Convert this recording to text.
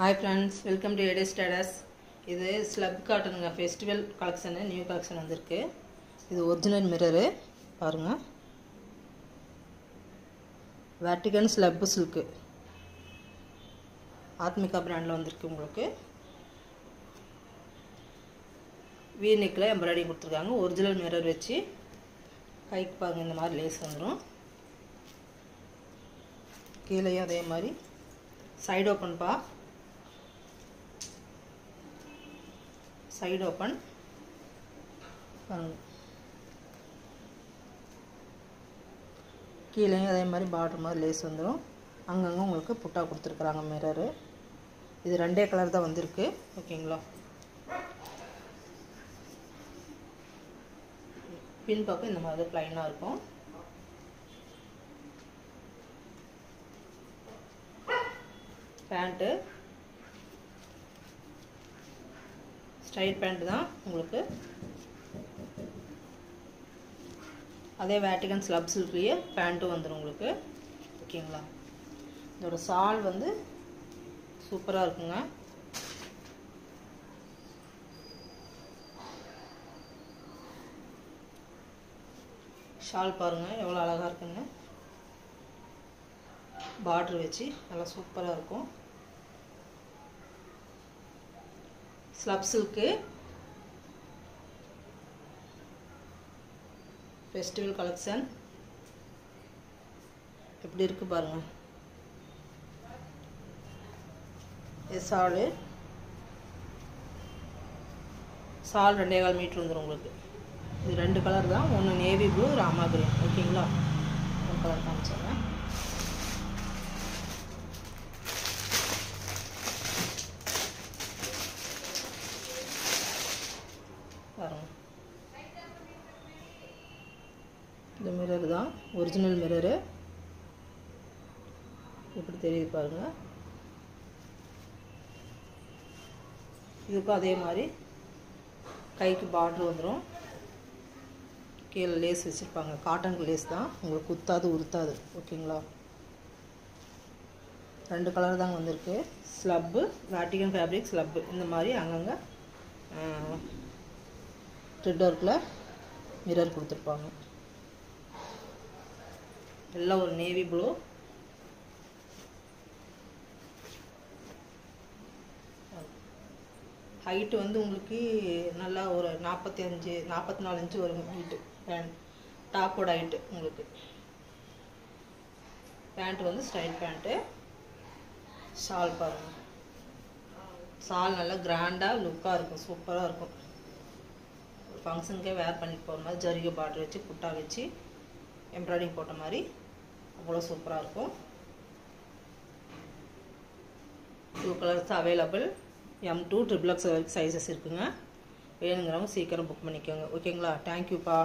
Hi friends, welcome to Eddie Status. This is slab cotton festival collection, new collection வந்திருக்கு. இது original mirror பாருங்க. Vatican slab silk. Athmika பிராண்ட்ல வந்திருக்கு உங்களுக்கு. V neckல embroidery கொடுத்திருக்காங்க. ஒரிஜினல் மிரர் வச்சு கைக்கு பாருங்க இந்த மாதிரி லேஸ் வந்துரும். கீழேயும் அதே மாதிரி side open பா. Side open கீழேயும் அதே மாதிரி பார்டர் மாதிரி லேஸ் வந்துடும். அங்கங்கே உங்களுக்கு புட்டா கொடுத்துருக்குறாங்க மிரரு. இது ரெண்டே கலர் தான் வந்திருக்கு. ஓகேங்களா, பின் பக்கம் இந்த மாதிரி ப்ளைனாக இருக்கும். பேண்ட்டு ஸ்ட்ரைட் பேண்ட் தான் உங்களுக்கு. அதே வேட்டிகன் ஸ்லப் சில்க்லேயே பேண்ட்டும் வந்துடும் உங்களுக்கு. ஓகேங்களா, இதோட சால் வந்து சூப்பராக இருக்குங்க. ஷால் பாருங்கள் எவ்வளோ அழகாக இருக்குங்க. பார்டர் வச்சு நல்லா சூப்பராக இருக்கும். ஸ்லப் சில்க்கு ஃபெஸ்டிவல் கலெக்ஷன் எப்படி இருக்கு பாருங்க. சால் 2.25 மீட்டர் வந்துடும் உங்களுக்கு. இது ரெண்டு கலர் தான், ஒன்று நேவி ப்ளூ, ராமா கிரீன். ஓகேங்களா, ஒரு கலர் காமிச்சிடுறேன். பாருங்க, இந்த மிரர் தான் ஒரிஜினல் மிரரு. எப்படி தெரியுது பாருங்க. இதுக்கும் அதே மாதிரி கைக்கு பார்டர் வந்துடும். கீழே லேஸ் வச்சுருப்பாங்க. காட்டன் லேஸ் தான், உங்களுக்கு குத்தாது உறுத்தாது. ஓகேங்களா, ரெண்டு கலர் தாங்க வந்திருக்கு. ஸ்லப்பு வேட்டிகன் ஃபேப்ரிக் ஸ்லப்பு. இந்த மாதிரி அங்கங்கே த்ரெட் ஒர்க்கில் மிரர் கொடுத்துருப்பாங்க. எல்லாம் ஒரு நேவி ப்ளூ. ஹைட்டு வந்து உங்களுக்கு நல்லா ஒரு 44 இன்ச்சு வரும் ஹைட்டு. டாப்போட ஹைட்டு உங்களுக்கு. பேண்ட் வந்து ஸ்ட்ரைட் பேண்ட்டு. ஷால் பாருங்கள், ஷால் நல்லா கிராண்டாக லுக்காக இருக்கும், சூப்பராக இருக்கும். ஃபங்க்ஷனுக்கே வேர் பண்ணி போகிற மாதிரி ஜரிகை பார்டர் வச்சு புட்டா வச்சு எம்ப்ராய்டிங் போட்ட மாதிரி அவ்வளோ சூப்பராக இருக்கும். 2 கலர்ஸ் அவைலபிள். M2 XXX வரைக்கும் சைஸஸ் இருக்குங்க. வேணுங்கிறவங்க சீக்கிரம் புக் பண்ணிக்கோங்க. ஓகேங்களா, தேங்க்யூப்பா.